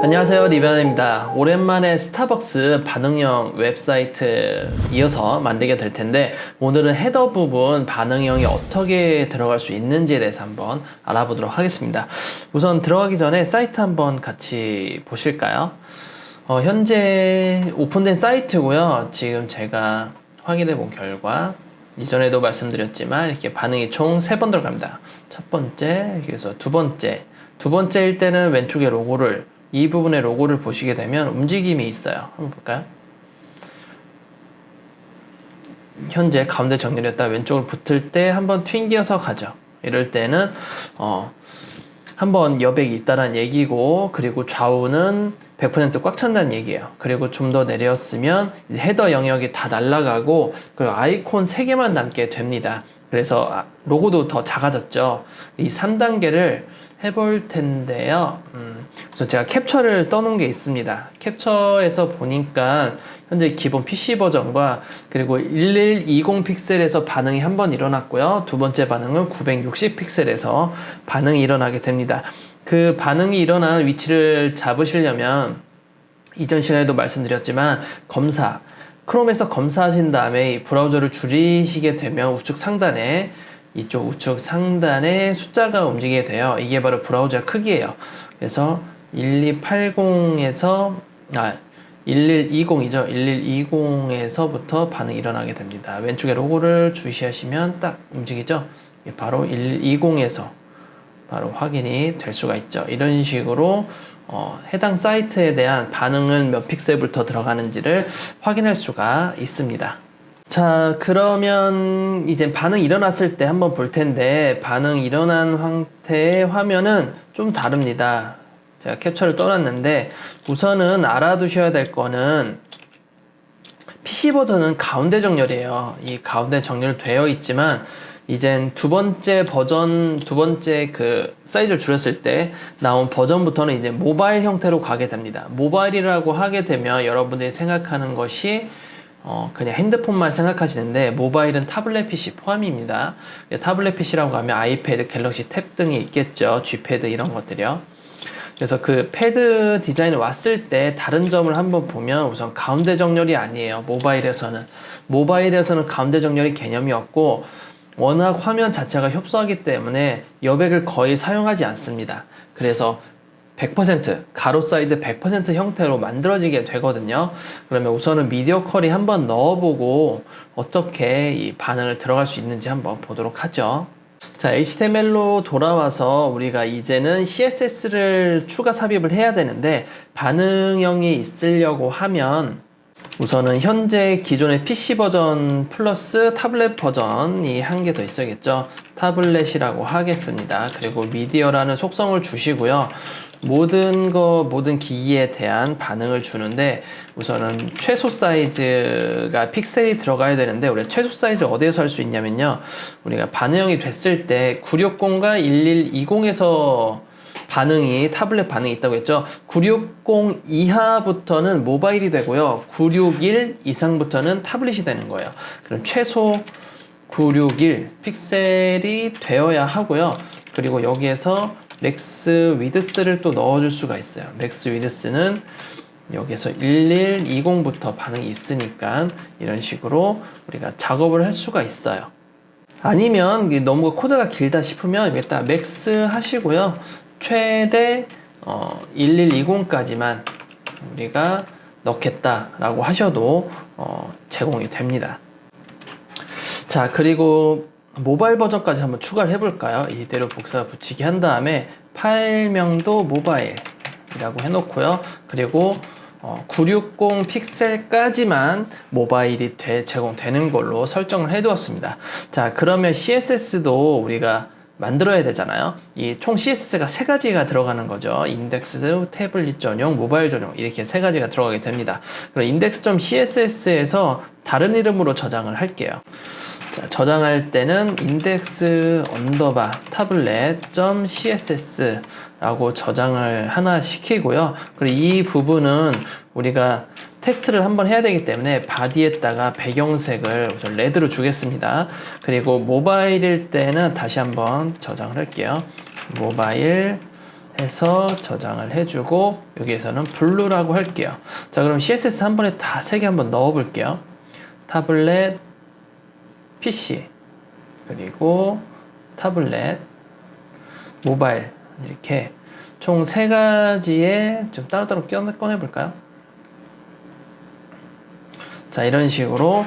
안녕하세요, 리변입니다. 오랜만에 스타벅스 반응형 웹사이트 이어서 만들게 될 텐데, 오늘은 헤더 부분 반응형이 어떻게 들어갈 수 있는지에 대해서 한번 알아보도록 하겠습니다. 우선 들어가기 전에 사이트 한번 같이 보실까요? 현재 오픈된 사이트고요. 지금 제가 확인해 본 결과 이전에도 말씀드렸지만 이렇게 반응이 총 3번 들어갑니다. 첫 번째, 그래서 두 번째일 때는 왼쪽에 로고를, 이 부분의 로고를 보시게 되면 움직임이 있어요. 한번 볼까요? 현재 가운데 정렬했다 왼쪽을 붙을 때 한번 튕겨서 가죠. 이럴 때는 한번 여백이 있다는 얘기고, 그리고 좌우는 100% 꽉 찬다는 얘기예요. 그리고 좀 더 내렸으면 이제 헤더 영역이 다 날아가고, 그리고 아이콘 3개만 남게 됩니다. 그래서 로고도 더 작아졌죠. 이 3단계를 해볼 텐데요. 우선 제가 캡처를 떠놓은 게 있습니다. 캡처에서 보니까 현재 기본 PC 버전과 그리고 1120 픽셀에서 반응이 한 번 일어났고요. 두 번째 반응은 960 픽셀에서 반응이 일어나게 됩니다. 그 반응이 일어난 위치를 잡으시려면 이전 시간에도 말씀드렸지만 크롬에서 검사하신 다음에 이 브라우저를 줄이시게 되면 우측 상단에, 이쪽 우측 상단에 숫자가 움직이게 돼요. 이게 바로 브라우저 크기예요. 그래서 1280에서 1120이죠. 1120에서부터 반응이 일어나게 됩니다. 왼쪽에 로고를 주시하시면 딱 움직이죠. 바로 1120에서 바로 확인이 될 수가 있죠. 이런 식으로 해당 사이트에 대한 반응은 몇 픽셀부터 들어가는지를 확인할 수가 있습니다. 자, 그러면 이제 반응 일어났을 때 한번 볼 텐데, 반응 일어난 상태의 화면은 좀 다릅니다. 제가 캡처를 떠났는데, 우선은 알아두셔야 될 거는 PC 버전은 가운데 정렬이에요. 이 가운데 정렬되어 있지만 이젠 두 번째 그 사이즈를 줄였을 때 나온 버전부터는 이제 모바일 형태로 가게 됩니다. 모바일이라고 하게 되면 여러분들이 생각하는 것이 그냥 핸드폰만 생각하시는데, 모바일은 타블렛 PC 포함입니다. 타블렛 PC라고 하면 아이패드, 갤럭시 탭 등이 있겠죠. G패드 이런 것들이요. 그래서 그 패드 디자인이 왔을 때 다른 점을 한번 보면, 우선 가운데 정렬이 아니에요. 모바일에서는 가운데 정렬이 개념이 없고, 워낙 화면 자체가 협소하기 때문에 여백을 거의 사용하지 않습니다. 그래서 100% 가로 사이즈 100% 형태로 만들어지게 되거든요. 그러면 우선은 미디어 쿼리 한번 넣어보고 어떻게 이 반응을 들어갈 수 있는지 한번 보도록 하죠. 자, HTML로 돌아와서 우리가 이제는 CSS를 추가 삽입을 해야 되는데, 반응형이 있으려고 하면 우선은 현재 기존의 PC 버전 플러스 타블렛 버전이 한 개 더 있어야겠죠. 타블렛이라고 하겠습니다. 그리고 미디어라는 속성을 주시고요. 모든 기기에 대한 반응을 주는데, 우선은 최소 사이즈가 픽셀이 들어가야 되는데, 우리가 최소 사이즈 어디에서 할 수 있냐면요, 우리가 반응형이 됐을 때 960과 1120에서 타블렛 반응이 있다고 했죠. 960 이하부터는 모바일이 되고요, 961 이상부터는 타블렛이 되는 거예요. 그럼 최소 961 픽셀이 되어야 하고요. 그리고 여기에서 맥스 위드스를 또 넣어줄 수가 있어요. 맥스 위드스는 여기서 1120부터 반응이 있으니까 이런 식으로 우리가 작업을 할 수가 있어요. 아니면 너무 코드가 길다 싶으면 일단 맥스 하시고요, 최대 1120까지만 우리가 넣겠다라고 하셔도 제공이 됩니다. 자, 그리고 모바일 버전까지 한번 추가를 해볼까요? 이대로 복사 붙이기 한 다음에 파일명도 모바일이라고 해놓고요. 그리고 960 픽셀까지만 모바일이 제공되는 걸로 설정을 해두었습니다. 자, 그러면 CSS도 우리가 만들어야 되잖아요. 이 총 CSS가 3가지가 들어가는 거죠. 인덱스, 태블릿 전용, 모바일 전용, 이렇게 3가지가 들어가게 됩니다. 그럼 index.css에서 다른 이름으로 저장을 할게요. 자, 저장할 때는 index _tablet.css 라고 저장을 하나 시키고요. 그리고 이 부분은 우리가 테스트를 한번 해야 되기 때문에 바디에다가 배경색을 우선 레드로 주겠습니다. 그리고 모바일일 때는 다시 한번 저장을 할게요. 모바일 해서 저장을 해주고 여기에서는 블루라고 할게요. 자, 그럼 CSS 한 번에 다 3개 한번 넣어 볼게요. 타블렛, PC, 그리고 타블렛, 모바일, 이렇게 총 3가지에 좀 따로따로 꺼내 볼까요? 자, 이런 식으로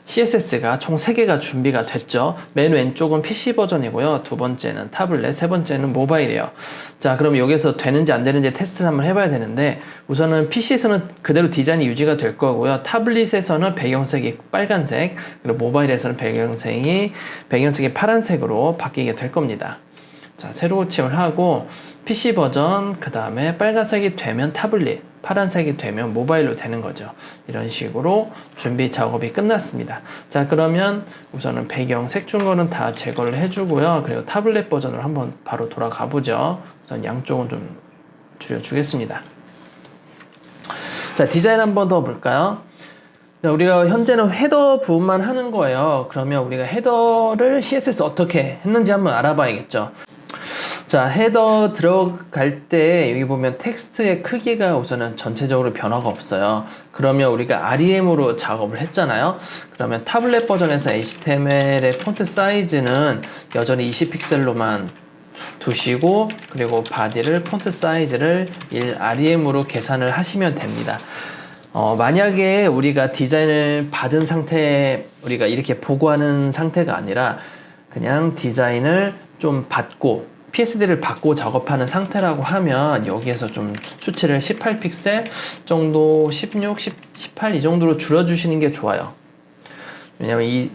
CSS가 총 3개가 준비가 됐죠. 맨 왼쪽은 PC 버전이고요. 두 번째는 타블렛, 세 번째는 모바일이에요. 자, 그럼 여기서 되는지 안 되는지 테스트를 한번 해봐야 되는데, 우선은 PC에서는 그대로 디자인이 유지가 될 거고요. 타블릿에서는 배경색이 빨간색, 그리고 모바일에서는 배경색이 파란색으로 바뀌게 될 겁니다. 자, 새로 고침을 하고 PC 버전, 그 다음에 빨간색이 되면 타블릿, 파란색이 되면 모바일로 되는 거죠. 이런 식으로 준비 작업이 끝났습니다. 자, 그러면 우선은 배경색 준 거는 다 제거를 해주고요. 그리고 타블렛 버전으로 한번 바로 돌아가 보죠. 우선 양쪽은 좀 줄여주겠습니다. 자, 디자인 한번 더 볼까요? 자, 우리가 현재는 헤더 부분만 하는 거예요. 그러면 우리가 헤더를 CSS 어떻게 했는지 한번 알아봐야겠죠. 자, 헤더 들어갈 때 여기 보면 텍스트의 크기가 우선은 전체적으로 변화가 없어요. 그러면 우리가 REM으로 작업을 했잖아요. 그러면 타블렛 버전에서 HTML의 폰트 사이즈는 여전히 20픽셀로만 두시고, 그리고 바디를 폰트 사이즈를 1REM으로 계산을 하시면 됩니다. 만약에 우리가 디자인을 받은 상태, 우리가 이렇게 보고하는 상태가 아니라 그냥 디자인을 좀 받고 PSD를 받고 작업하는 상태라고 하면 여기에서 좀 수치를 18픽셀 정도, 16, 18 이 정도로 줄여주시는 게 좋아요. 왜냐면 이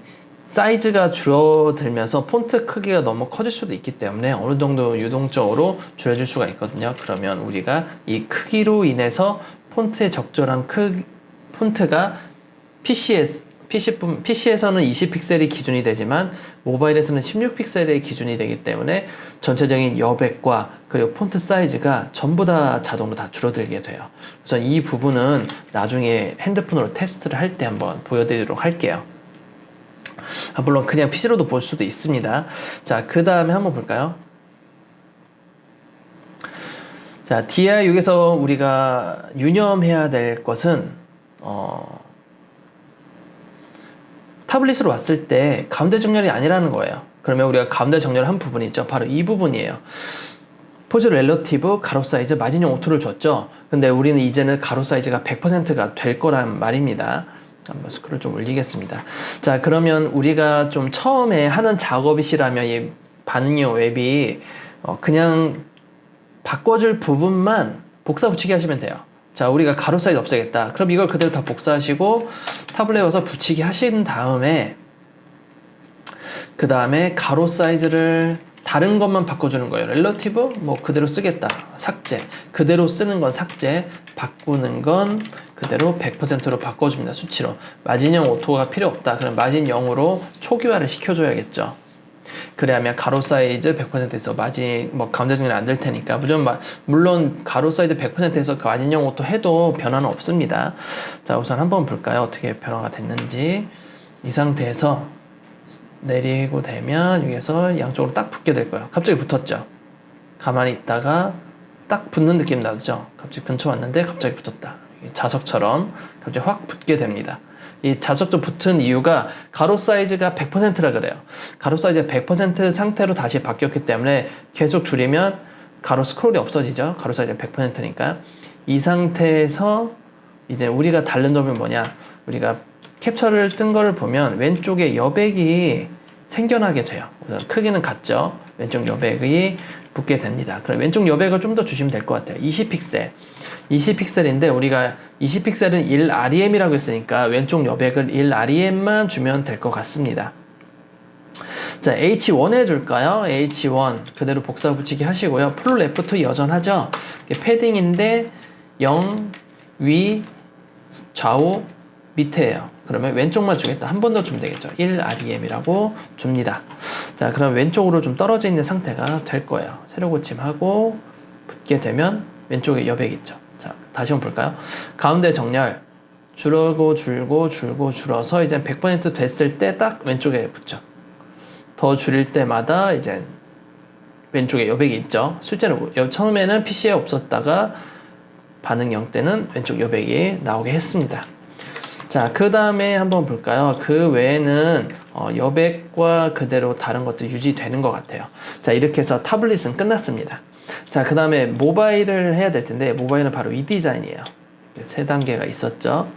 사이즈가 줄어들면서 폰트 크기가 너무 커질 수도 있기 때문에 어느 정도 유동적으로 줄여줄 수가 있거든요. 그러면 우리가 이 크기로 인해서 폰트의 적절한 폰트가 PC에서는 20픽셀이 기준이 되지만 모바일에서는 16픽셀의 기준이 되기 때문에 전체적인 여백과 그리고 폰트 사이즈가 전부 다 자동으로 다 줄어들게 돼요. 우선 이 부분은 나중에 핸드폰으로 테스트를 할 때 한번 보여드리도록 할게요. 물론 그냥 PC로도 볼 수도 있습니다. 자, 그 다음에 한번 볼까요? 자, DI6에서 우리가 유념해야 될 것은 타블릿으로 왔을 때 가운데 정렬이 아니라는 거예요. 그러면 우리가 가운데 정렬한 부분이 있죠. 바로 이 부분이에요. 포즈 렐러티브 가로 사이즈 마진용 오토를 줬죠. 근데 우리는 이제는 가로 사이즈가 100%가 될 거란 말입니다. 한번 스크롤 좀 올리겠습니다. 자, 그러면 우리가 좀 처음에 하는 작업이시라면 이 반응형 웹이 그냥 바꿔줄 부분만 복사 붙이기 하시면 돼요. 자, 우리가 가로 사이즈 없애겠다. 그럼 이걸 그대로 다 복사하시고 타블렛에 와서 붙이기 하신 다음에 그 다음에 가로 사이즈를 다른 것만 바꿔주는 거예요. 렐러티브 뭐 그대로 쓰겠다. 삭제. 그대로 쓰는 건 삭제. 바꾸는 건 그대로 100%로 바꿔줍니다. 수치로. 마진형 오토가 필요 없다. 그럼 마진 0으로 초기화를 시켜줘야겠죠. 그래야면 가로 사이즈 100%에서 마진 가운데 정렬이 안 될 테니까 물론 가로 사이즈 100%에서 마진형 오토 해도 변화는 없습니다. 자, 우선 한번 볼까요? 어떻게 변화가 됐는지. 이 상태에서 내리고 되면 여기서 양쪽으로 딱 붙게 될 거예요. 갑자기 붙었죠. 가만히 있다가 딱 붙는 느낌 나죠. 갑자기 근처 왔는데 갑자기 붙었다. 자석처럼 갑자기 확 붙게 됩니다. 이 자석도 붙은 이유가 가로 사이즈가 100%라 그래요. 가로 사이즈가 100% 상태로 다시 바뀌었기 때문에 계속 줄이면 가로 스크롤이 없어지죠. 가로 사이즈가 100%니까. 이 상태에서 이제 우리가 다른 점이 뭐냐. 우리가 캡처를 뜬 거를 보면 왼쪽에 여백이 생겨나게 돼요. 우선 크기는 같죠. 왼쪽 여백이 붙게 됩니다. 그럼 왼쪽 여백을 좀 더 주시면 될 것 같아요. 20픽셀. 20픽셀인데 우리가 20픽셀은 1REM이라고 했으니까 왼쪽 여백을 1REM만 주면 될 것 같습니다. 자, H1 해줄까요? H1 그대로 복사 붙이기 하시고요. 풀 레프트 여전하죠? 패딩인데 0, 위, 좌우, 밑에예요. 그러면 왼쪽만 주겠다. 한 번 더 주면 되겠죠. 1REM이라고 줍니다. 자, 그럼 왼쪽으로 좀 떨어져 있는 상태가 될 거예요. 세로 고침하고 붙게 되면 왼쪽에 여백 있죠. 자, 다시 한번 볼까요? 가운데 정렬 줄고 줄어서 이제 100% 됐을 때 딱 왼쪽에 붙죠. 더 줄일 때마다 이제 왼쪽에 여백이 있죠. 실제로 처음에는 PC에 없었다가 반응 0때는 왼쪽 여백이 나오게 했습니다. 자, 그 다음에 한번 볼까요? 그 외에는 여백과 그대로 다른 것도 유지되는 것 같아요. 자, 이렇게 해서 타블릿은 끝났습니다. 자, 그 다음에 모바일을 해야 될 텐데, 모바일은 바로 이 디자인이에요. 세 단계가 있었죠.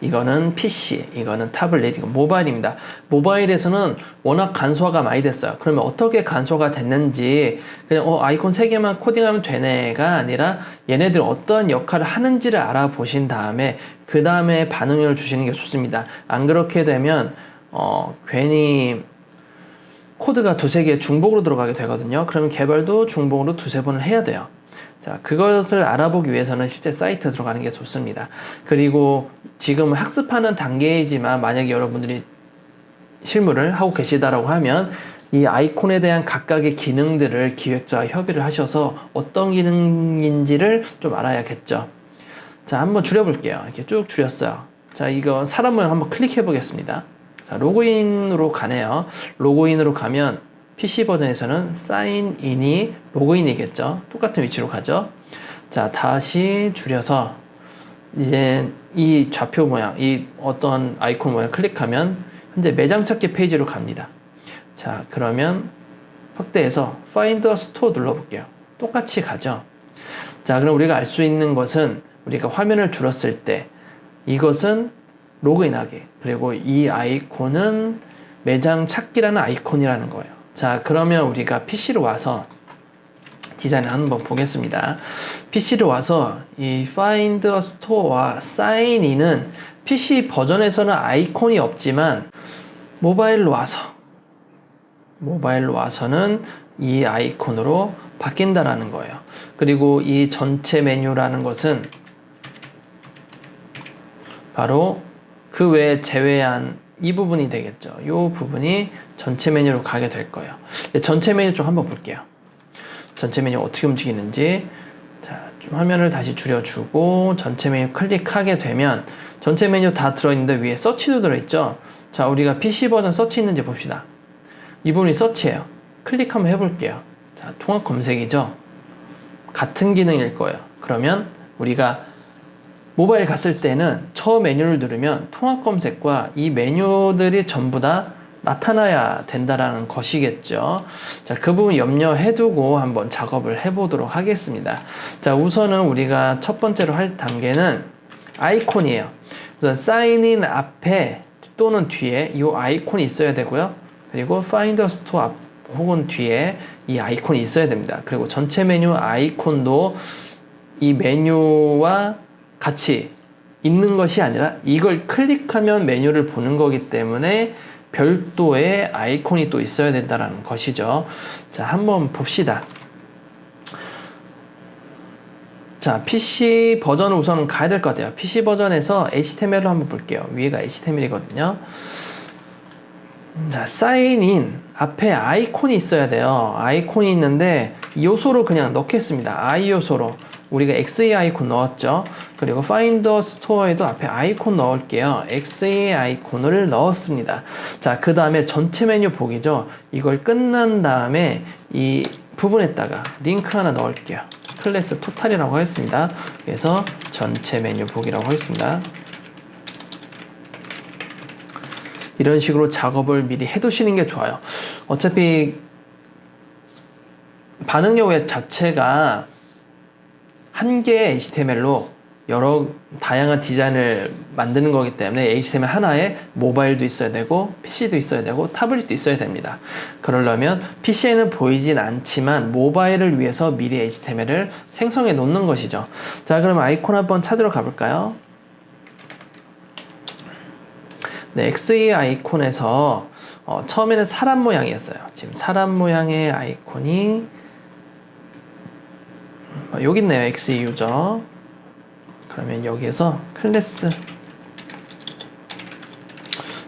이거는 PC, 이거는 타블릿, 이건 모바일입니다. 모바일에서는 워낙 간소화가 많이 됐어요. 그러면 어떻게 간소화가 됐는지 그냥 아이콘 3개만 코딩하면 되네가 아니라 얘네들 어떠한 역할을 하는지를 알아보신 다음에 그 다음에 반응을 주시는 게 좋습니다. 안 그렇게 되면 괜히 코드가 두세 개 중복으로 들어가게 되거든요. 그러면 개발도 중복으로 두세 번을 해야 돼요. 자, 그것을 알아보기 위해서는 실제 사이트에 들어가는 게 좋습니다. 그리고 지금 학습하는 단계이지만 만약에 여러분들이 실무를 하고 계시다라고 하면 이 아이콘에 대한 각각의 기능들을 기획자와 협의를 하셔서 어떤 기능인지를 좀 알아야겠죠. 자, 한번 줄여볼게요. 이렇게 쭉 줄였어요. 자, 이거 사람 모양 한번 클릭해 보겠습니다. 자, 로그인으로 가네요. 로그인으로 가면 PC 버전에서는 사인인이 로그인이겠죠. 똑같은 위치로 가죠. 자, 다시 줄여서 이제 이 좌표 모양, 이 어떤 아이콘 모양 클릭하면 현재 매장 찾기 페이지로 갑니다. 자, 그러면 확대해서 Find a Store 눌러볼게요. 똑같이 가죠. 자, 그럼 우리가 알 수 있는 것은 우리가 화면을 줄였을 때 이것은 로그인하기, 그리고 이 아이콘은 매장 찾기라는 아이콘이라는 거예요. 자, 그러면 우리가 PC로 와서 디자인을 한번 보겠습니다. PC로 와서 이 Find a Store와 Sign in은 PC 버전에서는 아이콘이 없지만 모바일로 와서는 이 아이콘으로 바뀐다라는 거예요. 그리고 이 전체 메뉴라는 것은 바로 그 외에 제외한 이 부분이 되겠죠. 이 부분이 전체 메뉴로 가게 될 거예요. 전체 메뉴 좀 한번 볼게요. 전체 메뉴 어떻게 움직이는지. 자, 좀 화면을 다시 줄여주고 전체 메뉴 클릭하게 되면 전체 메뉴 다 들어있는데 위에 서치도 들어있죠. 자, 우리가 PC 버전 서치 있는지 봅시다. 이 부분이 서치예요. 클릭 한번 해볼게요. 자, 통합 검색이죠. 같은 기능일 거예요. 그러면 우리가 모바일 갔을 때는 저 메뉴를 누르면 통합 검색과 이 메뉴들이 전부 다 나타나야 된다라는 것이겠죠. 자, 그 부분 염려해 두고 한번 작업을 해 보도록 하겠습니다. 자, 우선은 우리가 첫 번째로 할 단계는 아이콘이에요. 우선 사인인 앞에 또는 뒤에 이 아이콘이 있어야 되고요. 그리고 Find a Store 앞 혹은 뒤에 이 아이콘이 있어야 됩니다. 그리고 전체 메뉴 아이콘도 이 메뉴와 같이 있는 것이 아니라 이걸 클릭하면 메뉴를 보는 거기 때문에 별도의 아이콘이 또 있어야 된다는 것이죠. 자, 한번 봅시다. 자, PC 버전을 우선 가야 될 것 같아요. PC 버전에서 HTML로 한번 볼게요. 위에가 HTML이거든요. 자, 사인인 앞에 아이콘이 있어야 돼요. 아이콘이 있는데 요소로 그냥 넣겠습니다. I 요소로 우리가 XE 아이콘 넣었죠. 그리고 Find a Store에도 앞에 아이콘 넣을게요. XE 아이콘을 넣었습니다. 자, 그 다음에 전체 메뉴 보기죠. 이걸 끝난 다음에 이 부분에다가 링크 하나 넣을게요. 클래스 토탈이라고 하겠습니다. 그래서 전체 메뉴 보기라고 하겠습니다. 이런 식으로 작업을 미리 해두시는 게 좋아요. 어차피 반응력 웹 자체가 한 개의 HTML로 여러 다양한 디자인을 만드는 거기 때문에 HTML 하나에 모바일도 있어야 되고 PC도 있어야 되고 타블릿도 있어야 됩니다. 그러려면 PC에는 보이진 않지만 모바일을 위해서 미리 HTML을 생성해 놓는 것이죠. 자, 그럼 아이콘 한번 찾으러 가볼까요? 네, XE 아이콘에서 처음에는 사람 모양이었어요. 지금 사람 모양의 아이콘이 여기 있네요. XE 유저. 그러면 여기에서 클래스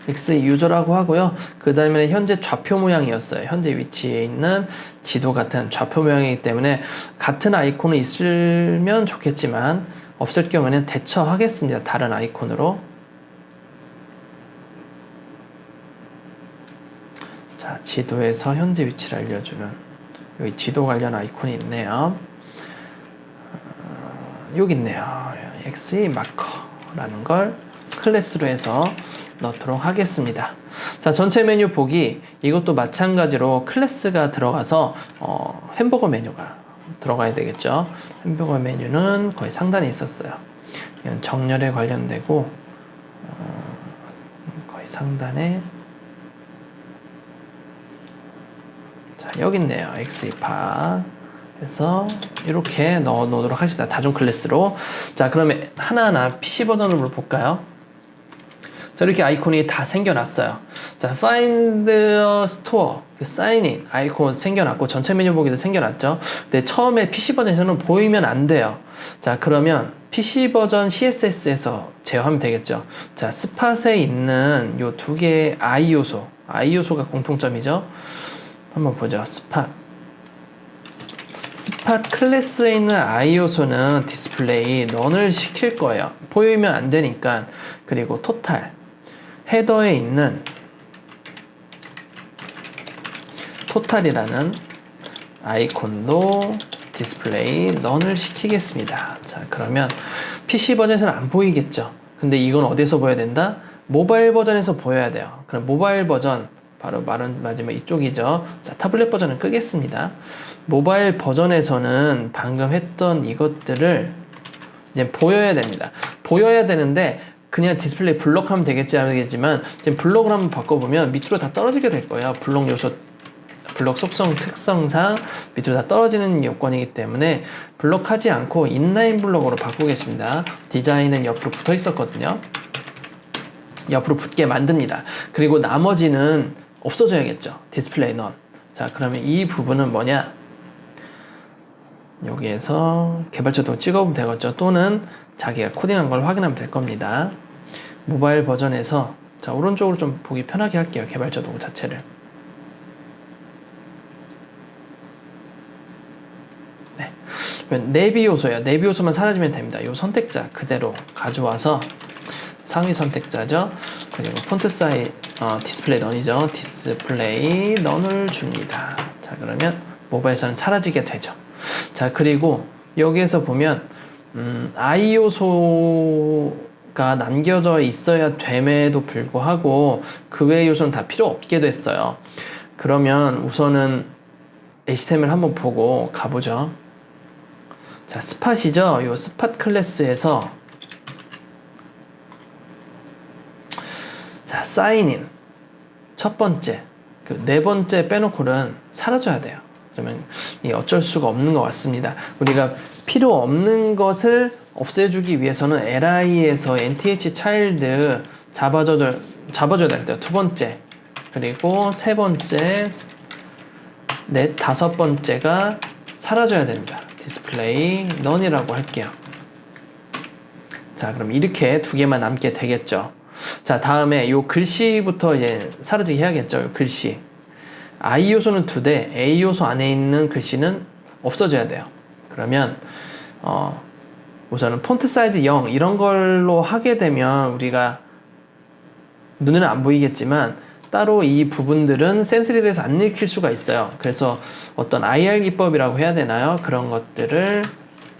XE 유저라고 하고요. 그 다음에 현재 좌표 모양이었어요. 현재 위치에 있는 지도 같은 좌표 모양이기 때문에 같은 아이콘은 있으면 좋겠지만 없을 경우에는 대처하겠습니다. 다른 아이콘으로. 자, 지도에서 현재 위치를 알려주는 여기 지도 관련 아이콘이 있네요. 여기 있네요. XE 마커라는 걸 클래스로 해서 넣도록 하겠습니다. 자, 전체 메뉴 보기, 이것도 마찬가지로 클래스가 들어가서 햄버거 메뉴가 들어가야 되겠죠. 햄버거 메뉴는 거의 상단에 있었어요. 이건 정렬에 관련되고 거의 상단에, 자, 여기 있네요. XE파 해서 이렇게 넣어 놓도록 하겠습니다. 다중 클래스로. 자, 그러면 하나하나 PC 버전으로 볼까요? 자, 이렇게 아이콘이 다 생겨났어요. 자, Find Store, Sign In 아이콘 생겨났고, 전체 메뉴 보기도 생겨났죠. 근데 처음에 PC 버전에서는 보이면 안 돼요. 자, 그러면 PC 버전 CSS에서 제어하면 되겠죠. 자, 스팟에 있는 요 두 개의 I 요소가 공통점이죠. 한번 보죠. 스팟 클래스에 있는 I 요소는 디스플레이 넌을 시킬 거예요. 보이면 안 되니까. 그리고 토탈 헤더에 있는 토탈이라는 아이콘도 디스플레이 넌을 시키겠습니다. 자, 그러면 PC 버전에서는 안 보이겠죠. 근데 이건 어디서 보여야 된다? 모바일 버전에서 보여야 돼요. 그럼 모바일 버전, 바로 마지막 이쪽이죠. 자, 타블렛 버전을 끄겠습니다. 모바일 버전에서는 방금 했던 이것들을 이제 보여야 됩니다. 보여야 되는데 그냥 디스플레이 블럭하면 되겠지만 지금 블럭을 한번 바꿔보면 밑으로 다 떨어지게 될 거예요. 블럭 속성 특성상 밑으로 다 떨어지는 요건이기 때문에 블럭하지 않고 인라인 블럭으로 바꾸겠습니다. 디자인은 옆으로 붙어 있었거든요. 옆으로 붙게 만듭니다. 그리고 나머지는 없어져야겠죠. 디스플레이 넌. 자, 그러면 이 부분은 뭐냐? 여기에서 개발자도 찍어보면 되겠죠. 또는 자기가 코딩한 걸 확인하면 될 겁니다. 모바일 버전에서, 자, 오른쪽으로 좀 보기 편하게 할게요. 개발자 도구 자체를. 네. 내비 요소예요. 내비 요소만 사라지면 됩니다. 이 선택자 그대로 가져와서 상위 선택자죠. 그리고 폰트 사이즈, 디스플레이 넌이죠. 디스플레이 넌을 줍니다. 자, 그러면 모바일에서는 사라지게 되죠. 자, 그리고 여기에서 보면 I 요소가 남겨져 있어야 됨에도 불구하고 그 외의 요소는 다 필요 없게 됐어요. 그러면 우선은 HTML 한번 보고 가보죠. 자, 스팟이죠. 요 스팟 클래스에서 자, 사인인 첫 번째, 그 네 번째 빼놓고는 사라져야 돼요. 그러면 어쩔 수가 없는 것 같습니다. 우리가 필요 없는 것을 없애주기 위해서는 li에서 nth child 잡아줘야 될 때요. 두 번째, 그리고 세 번째, 넷, 다섯 번째가 사라져야 됩니다. 디스플레이 넌이라고 할게요. 자, 그럼 이렇게 두 개만 남게 되겠죠. 자, 다음에 요 글씨부터 이제 사라지게 해야겠죠. 요 글씨. I 요소는 2대, A 요소 안에 있는 글씨는 없어져야 돼요. 그러면 우선은 폰트 사이즈 0 이런 걸로 하게 되면 우리가 눈에는 안 보이겠지만 따로 이 부분들은 센스리드에서 안 읽힐 수가 있어요. 그래서 어떤 IR 기법이라고 해야 되나요? 그런 것들을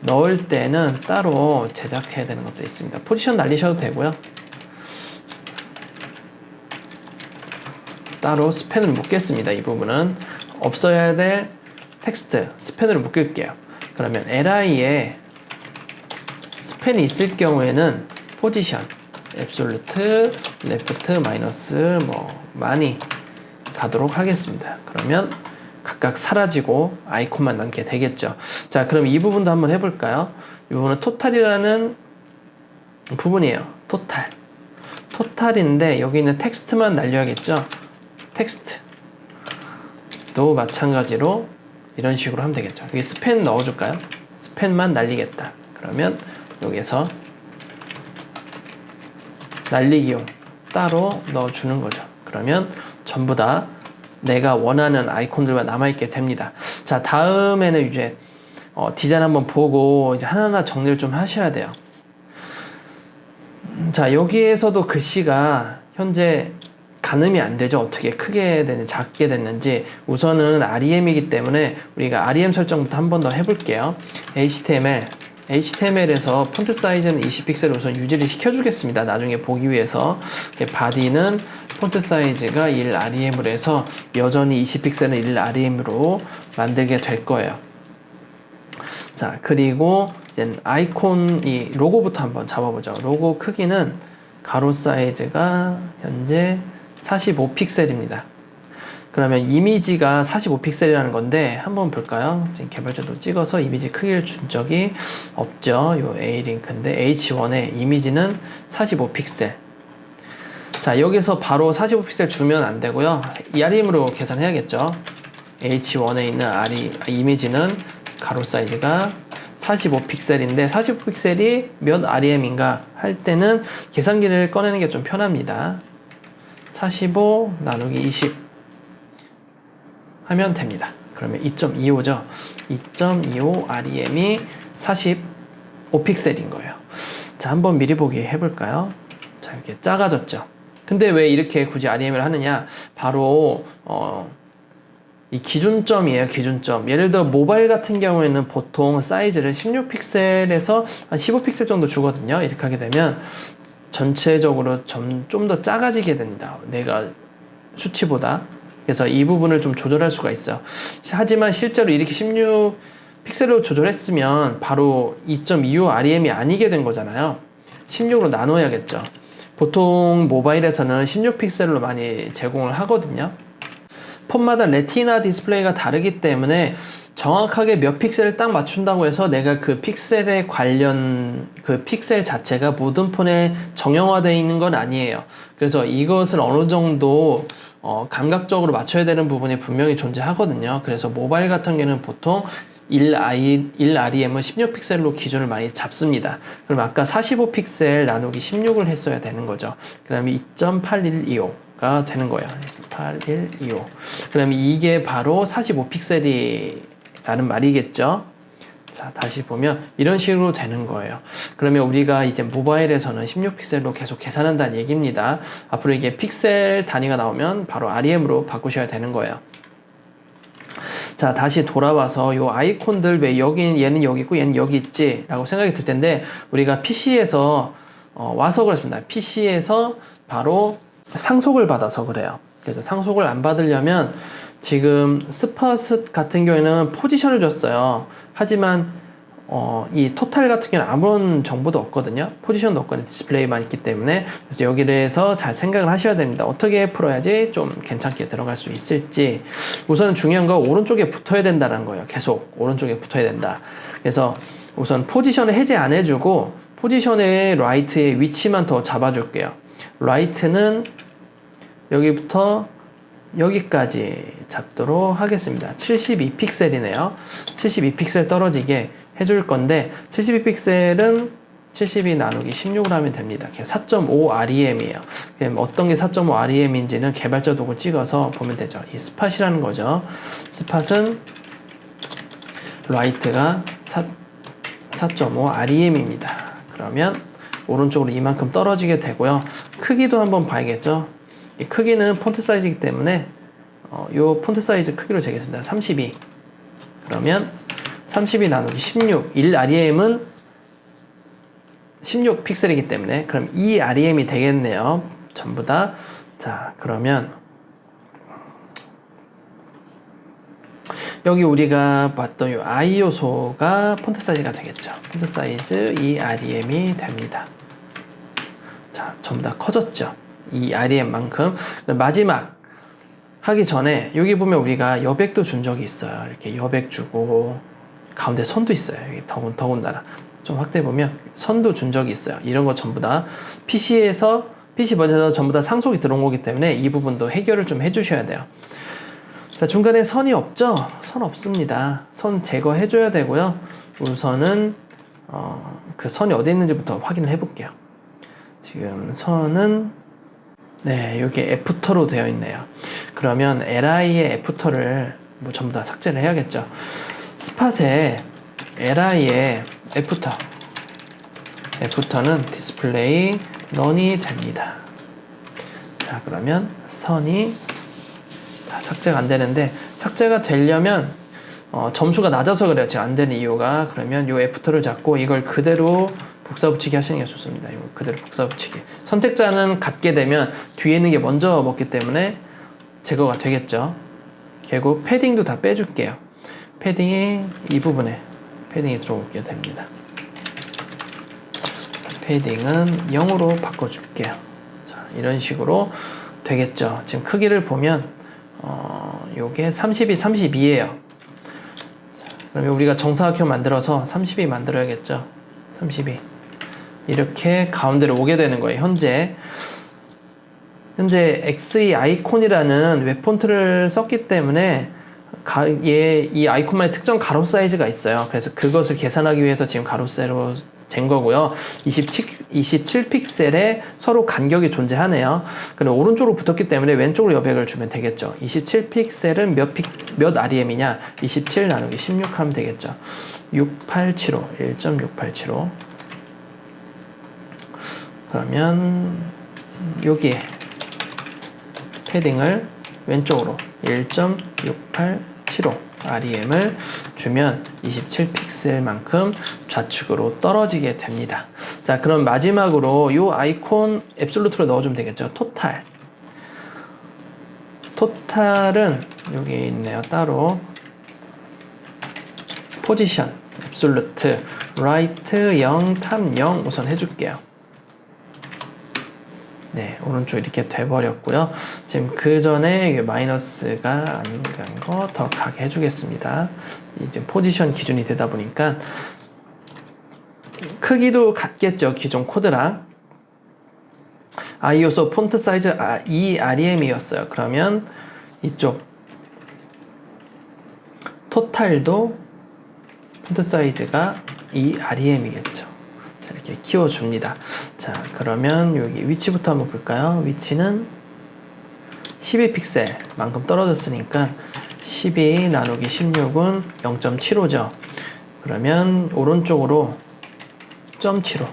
넣을 때는 따로 제작해야 되는 것도 있습니다. 포지션 날리셔도 되고요. 따로 스펜을 묶겠습니다. 이 부분은 없어야 될 텍스트 스펜으로 묶을게요. 그러면 li에 스펜이 있을 경우에는 포지션 앱솔루트 레프트 마이너스 많이 가도록 하겠습니다. 그러면 각각 사라지고 아이콘만 남게 되겠죠. 자, 그럼 이 부분도 한번 해볼까요? 이 부분은 토탈이라는 부분이에요. 토탈인데 여기 있는 텍스트만 날려야겠죠. 텍스트도 마찬가지로 이런 식으로 하면 되겠죠. 여기 스펜 넣어줄까요? 스펜만 날리겠다. 그러면 여기서 날리기용 따로 넣어주는 거죠. 그러면 전부 다 내가 원하는 아이콘들만 남아있게 됩니다. 자, 다음에는 이제 디자인 한번 보고 이제 하나하나 정리를 좀 하셔야 돼요. 자, 여기에서도 글씨가 현재 가늠이 안 되죠. 어떻게 크게 되는지 작게 됐는지. 우선은 REM이기 때문에 우리가 REM 설정부터 한 번 더 해볼게요. HTML에서 폰트 사이즈는 20픽셀을 우선 유지를 시켜주겠습니다. 나중에 보기 위해서. 바디는 폰트 사이즈가 1 REM으로 해서 여전히 20픽셀은 1 REM으로 만들게 될 거예요. 자, 그리고 이제 아이콘 이 로고부터 한번 잡아보죠. 로고 크기는 가로 사이즈가 현재 45픽셀입니다. 그러면 이미지가 45픽셀이라는 건데 한번 볼까요? 지금 개발자도 찍어서 이미지 크기를 준 적이 없죠. 요 A링크인데 H1의 이미지는 45픽셀. 자, 여기서 바로 45픽셀 주면 안 되고요. REM으로 계산해야겠죠. H1에 있는 이미지는 가로 사이즈가 45픽셀인데 45픽셀이 몇 REM인가 할 때는 계산기를 꺼내는 게 좀 편합니다. 45 나누기 20 하면 됩니다. 그러면 2.25죠. 2.25 REM이 45픽셀인 거예요. 자, 한번 미리 보기 해볼까요? 자, 이렇게 작아졌죠. 근데 왜 이렇게 굳이 REM을 하느냐? 바로 이 기준점이에요. 기준점. 예를 들어 모바일 같은 경우에는 보통 사이즈를 16픽셀에서 한 15픽셀 정도 주거든요. 이렇게 하게 되면 전체적으로 좀 더 작아지게 됩니다. 내가 수치보다. 그래서 이 부분을 좀 조절할 수가 있어요. 하지만 실제로 이렇게 16픽셀로 조절했으면 바로 2.25 REM이 아니게 된 거잖아요. 16으로 나눠야겠죠. 보통 모바일에서는 16픽셀로 많이 제공을 하거든요. 폰마다 레티나 디스플레이가 다르기 때문에 정확하게 몇 픽셀을 딱 맞춘다고 해서 내가 그 픽셀에 관련 그 픽셀 자체가 모든 폰에 정형화되어 있는 건 아니에요. 그래서 이것을 어느 정도 감각적으로 맞춰야 되는 부분이 분명히 존재하거든요. 그래서 모바일 같은 경우는 보통 1 REM은 16픽셀로 기준을 많이 잡습니다. 그럼 아까 45픽셀 나누기 16을 했어야 되는 거죠. 그러면 2.8125가 되는 거예요. 8125. 그러면 이게 바로 45픽셀이라는 말이겠죠. 자, 다시 보면 이런 식으로 되는 거예요. 그러면 우리가 이제 모바일에서는 16픽셀로 계속 계산한다는 얘기입니다. 앞으로 이게 픽셀 단위가 나오면 바로 REM으로 바꾸셔야 되는 거예요. 자, 다시 돌아와서 요 아이콘들 왜 얘는 여기 있고 얘는 여기 있지? 라고 생각이 들 텐데 우리가 PC에서 와서 그렇습니다. PC에서 바로 상속을 받아서 그래요. 그래서 상속을 안 받으려면 지금 스팟 같은 경우에는 포지션을 줬어요. 하지만 이 토탈 같은 경우는 아무런 정보도 없거든요. 포지션도 없거든요. 디스플레이만 있기 때문에. 그래서 여기를 해서 잘 생각을 하셔야 됩니다. 어떻게 풀어야지 좀 괜찮게 들어갈 수 있을지. 우선 중요한 건 오른쪽에 붙어야 된다는 거예요. 계속 오른쪽에 붙어야 된다. 그래서 우선 포지션을 해제 안 해주고 포지션의 라이트의 위치만 더 잡아줄게요. 라이트는 여기부터 여기까지 잡도록 하겠습니다. 72픽셀이네요. 72픽셀 떨어지게 해줄 건데 72픽셀은 72 나누기 16으로 하면 됩니다. 4.5 REM이에요. 어떤 게 4.5 REM인지는 개발자 도구 찍어서 보면 되죠. 이 스팟이라는 거죠. 스팟은 라이트가 4.5 REM입니다. 그러면 오른쪽으로 이만큼 떨어지게 되고요. 크기도 한번 봐야겠죠. 이 크기는 폰트 사이즈이기 때문에 요 폰트 사이즈 크기로 재겠습니다. 32. 그러면 32 나누기 16. 1 REM은 16픽셀이기 때문에 그럼 2 REM이 되겠네요. 전부 다. 자, 그러면 여기 우리가 봤던 요 I 요소가 폰트 사이즈가 되겠죠. 폰트 사이즈 2 REM이 됩니다. 자, 전부 다 커졌죠. 이 REM만큼. 마지막 하기 전에 여기 보면 우리가 여백도 준 적이 있어요. 이렇게 여백 주고 가운데 선도 있어요. 여기 더군다나 좀 확대해 보면 선도 준 적이 있어요. 이런 거 전부 다 PC 버전에서 전부 다 상속이 들어온 거기 때문에 이 부분도 해결을 좀 해주셔야 돼요. 자, 중간에 선이 없죠? 선 없습니다. 선 제거해 줘야 되고요. 우선은 그 선이 어디 있는지부터 확인을 해 볼게요. 지금 선은 네, 여기 애프터로 되어 있네요. 그러면 li의 애프터를 뭐 전부 다 삭제를 해야겠죠. 스팟에 li의 애프터는 디스플레이 런이 됩니다. 자, 그러면 선이 다 삭제가 안 되는데, 삭제가 되려면 점수가 낮아서 그래요. 지금 안 되는 이유가. 그러면 요 F2를 잡고 이걸 그대로 복사 붙이기 하시는 게 좋습니다. 이거 그대로 복사 붙이기. 선택자는 갖게 되면 뒤에 있는 게 먼저 먹기 때문에 제거가 되겠죠. 그리고 패딩도 다 빼줄게요. 패딩이 이 부분에 패딩이 들어오게 됩니다. 패딩은 0으로 바꿔줄게요. 자, 이런 식으로 되겠죠. 지금 크기를 보면 요게 32, 32예요. 그러면 우리가 정사각형 만들어서 32 만들어야겠죠. 32 이렇게 가운데로 오게 되는 거예요. 현재 XE 아이콘이라는 웹 폰트를 썼기 때문에 이 아이콘만의 특정 가로 사이즈가 있어요. 그래서 그것을 계산하기 위해서 지금 가로 세로 잰 거고요. 27 픽셀에 서로 간격이 존재하네요. 그럼 오른쪽으로 붙었기 때문에 왼쪽으로 여백을 주면 되겠죠. 27 픽셀은 몇 REM이냐? 27 나누기 16 하면 되겠죠. 6875, 1.6875. 그러면 여기에 패딩을 왼쪽으로 1.687 REM을 주면 27 픽셀만큼 좌측으로 떨어지게 됩니다. 자, 그럼 마지막으로 이 아이콘 앱솔루트로 넣어주면 되겠죠. 토탈은 여기 있네요. 따로 포지션 앱솔루트 라이트 0 탑 0 우선 해줄게요. 네, 오른쪽 이렇게 돼버렸고요. 지금 그 전에 마이너스가 안 간 거 더 가게 해주겠습니다. 이제 포지션 기준이 되다 보니까 크기도 같겠죠. 기존 코드랑. iOS 폰트 사이즈 2 REM이었어요. 그러면 이쪽 토탈도 폰트 사이즈가 2 REM이겠죠. 이렇게 키워줍니다. 자, 그러면 여기 위치부터 한번 볼까요? 위치는 12픽셀만큼 떨어졌으니까 12 나누기 16은 0.75죠. 그러면 오른쪽으로 0.75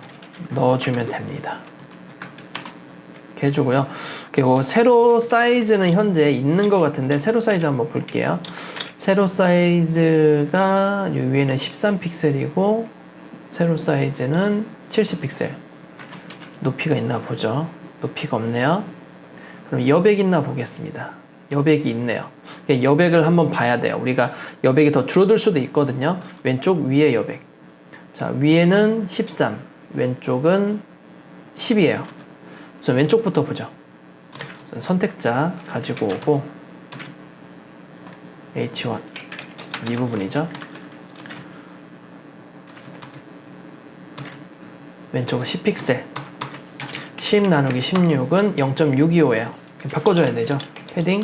넣어주면 됩니다. 이렇게 해주고요. 그리고 세로 사이즈는 현재 있는 것 같은데 세로 사이즈 한번 볼게요. 세로 사이즈가 이 위에는 13픽셀이고 세로 사이즈는 70픽셀. 높이가 있나 보죠. 높이가 없네요. 그럼 여백 있나 보겠습니다. 여백이 있네요. 여백을 한번 봐야 돼요. 우리가 여백이 더 줄어들 수도 있거든요. 왼쪽 위에 여백. 자, 위에는 13, 왼쪽은 10이에요. 우선 왼쪽부터 보죠. 우선 선택자 가지고 오고 H1 이 부분이죠. 왼쪽은 10픽셀 10 나누기 16은 0.625예요 바꿔줘야 되죠. 패딩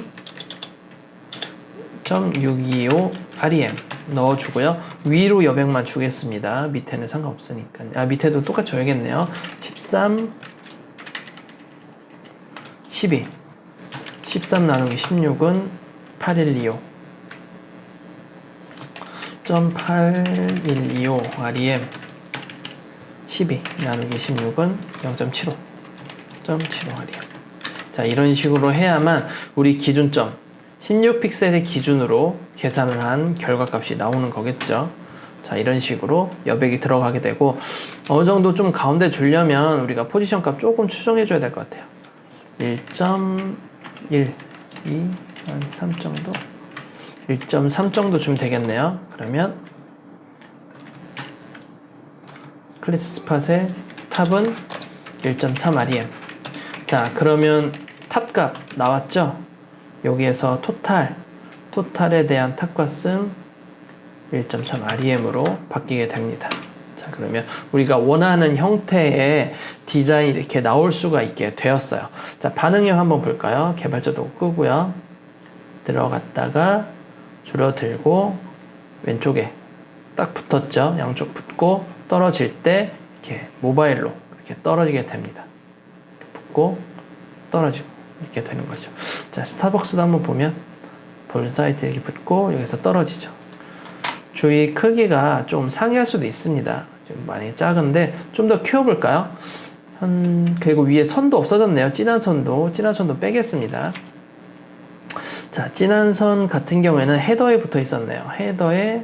0.625 REM 넣어주고요. 위로 여백만 주겠습니다. 밑에는 상관없으니까. 밑에도 똑같이 줘야겠네요. 13 12 13 나누기 16은 8125 0.8125 REM 12 나누기 16은 0.75 REM. 자, 이런 식으로 해야만 우리 기준점 16픽셀의 기준으로 계산을 한 결과값이 나오는 거겠죠. 자, 이런 식으로 여백이 들어가게 되고 어느 정도 좀 가운데 주려면 우리가 포지션 값 조금 추정해 줘야 될 것 같아요. 1.1, 2, 한 3 정도 1.3 정도 주면 되겠네요. 그러면 클래스 스팟의 탑은 1.3 REM. 자, 그러면 탑값 나왔죠? 여기에서 토탈에 대한 탑값은 1.3 REM으로 바뀌게 됩니다. 자, 그러면 우리가 원하는 형태의 디자인이 이렇게 나올 수가 있게 되었어요. 자, 반응형 한번 볼까요? 개발자도 끄고요. 들어갔다가 줄어들고 왼쪽에 딱 붙었죠? 양쪽 붙고 떨어질 때 이렇게 모바일로 이렇게 떨어지게 됩니다. 붙고 떨어지고 이렇게 되는 거죠. 자, 스타벅스도 한번 보면 본 사이트에 이렇게 붙고 여기서 떨어지죠. 주의 크기가 좀 상이할 수도 있습니다. 좀 많이 작은데 좀 더 키워볼까요? 그리고 위에 선도 없어졌네요. 진한 선도 빼겠습니다. 자, 진한 선 같은 경우에는 헤더에 붙어 있었네요. 헤더에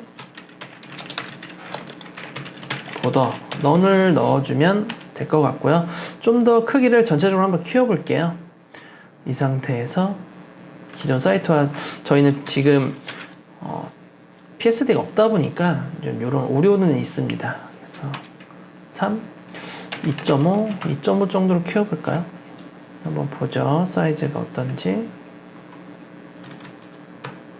보더 넌을 넣어주면 될 것 같고요. 좀 더 크기를 전체적으로 한번 키워볼게요. 이 상태에서 기존 사이트와 저희는 지금 PSD가 없다 보니까 좀 이런 오류는 있습니다. 그래서 3, 2.5, 2.5 정도로 키워볼까요? 한번 보죠. 사이즈가 어떤지.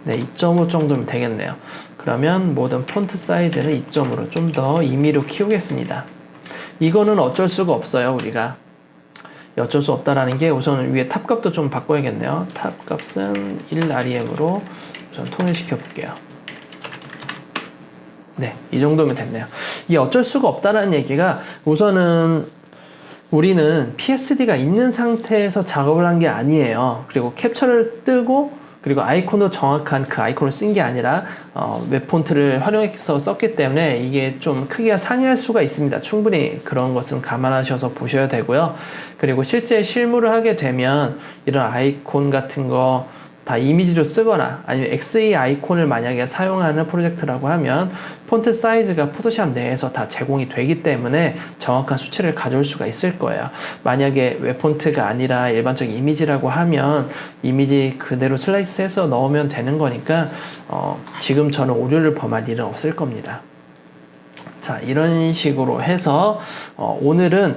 네, 2.5 정도면 되겠네요. 그러면 모든 폰트 사이즈는 2.5로 좀 더 임의로 키우겠습니다. 이거는 어쩔 수가 없어요. 우리가 어쩔 수 없다라는 게 우선 위에 탑 값도 좀 바꿔야겠네요. 탑 값은 1REM으로 우선 통일시켜 볼게요. 네, 이 정도면 됐네요. 이게 어쩔 수가 없다라는 얘기가 우선은 우리는 PSD가 있는 상태에서 작업을 한 게 아니에요. 그리고 캡처를 뜨고 그리고 아이콘도 정확한 그 아이콘을 쓴 게 아니라 웹 폰트를 활용해서 썼기 때문에 이게 좀 크기가 상이할 수가 있습니다. 충분히 그런 것은 감안하셔서 보셔야 되고요. 그리고 실제 실무를 하게 되면 이런 아이콘 같은 거 다 이미지로 쓰거나 아니면 XE 아이콘을 만약에 사용하는 프로젝트라고 하면 폰트 사이즈가 포토샵 내에서 다 제공이 되기 때문에 정확한 수치를 가져올 수가 있을 거예요. 만약에 웹 폰트가 아니라 일반적인 이미지라고 하면 이미지 그대로 슬라이스해서 넣으면 되는 거니까 지금처럼 오류를 범할 일은 없을 겁니다. 자, 이런 식으로 해서 오늘은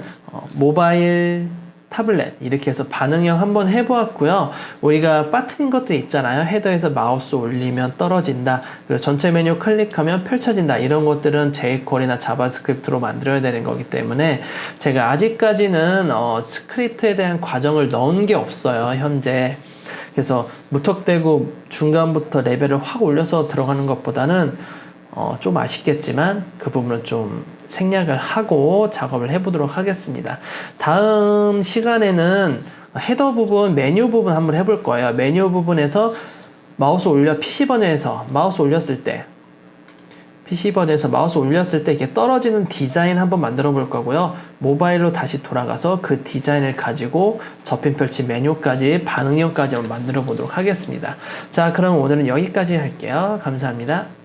모바일 타블렛 이렇게 해서 반응형 한번 해보았고요. 우리가 빠뜨린 것들 있잖아요. 헤더에서 마우스 올리면 떨어진다. 그리고 전체 메뉴 클릭하면 펼쳐진다. 이런 것들은 jQuery나 자바스크립트로 만들어야 되는 거기 때문에 제가 아직까지는 스크립트에 대한 과정을 넣은 게 없어요. 현재. 그래서 무턱대고 중간부터 레벨을 확 올려서 들어가는 것보다는 좀 아쉽겠지만 그 부분은 좀 생략을 하고 작업을 해보도록 하겠습니다. 다음 시간에는 헤더 부분, 메뉴 부분 한번 해볼 거예요. 메뉴 부분에서 마우스 올려 PC 버전에서 마우스 올렸을 때 이렇게 떨어지는 디자인 한번 만들어 볼 거고요. 모바일로 다시 돌아가서 그 디자인을 가지고 접힌 펼치 메뉴까지 반응형까지 한번 만들어 보도록 하겠습니다. 자, 그럼 오늘은 여기까지 할게요. 감사합니다.